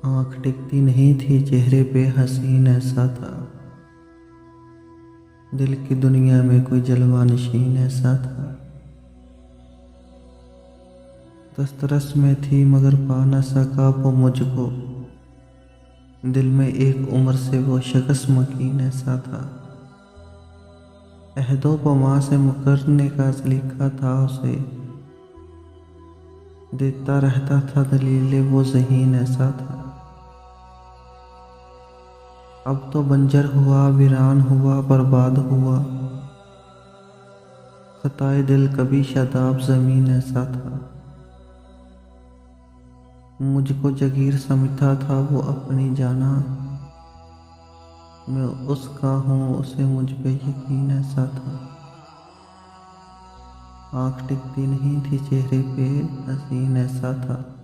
आँख टिकती नहीं थी चेहरे पे हसीन ऐसा था। दिल की दुनिया में कोई जलवा नशीन ऐसा था। दस्तरस में थी मगर पा न सका वो मुझको। दिल में एक उम्र से वो शख्स मकीन ऐसा था। अहदो पमा से मुकरने का सलीका था उसे। देता रहता था दलीलें वो ज़हीन ऐसा था। अब तो बंजर हुआ, वीरान हुआ, बर्बाद हुआ। खताए दिल कभी शादाब ज़मीन ऐसा था। मुझको जगीर समझता था वो अपनी जाना। मैं उसका हूँ उसे मुझ पे यकीन ऐसा था। आँख टिकती नहीं थी चेहरे पे हसीन ऐसा था।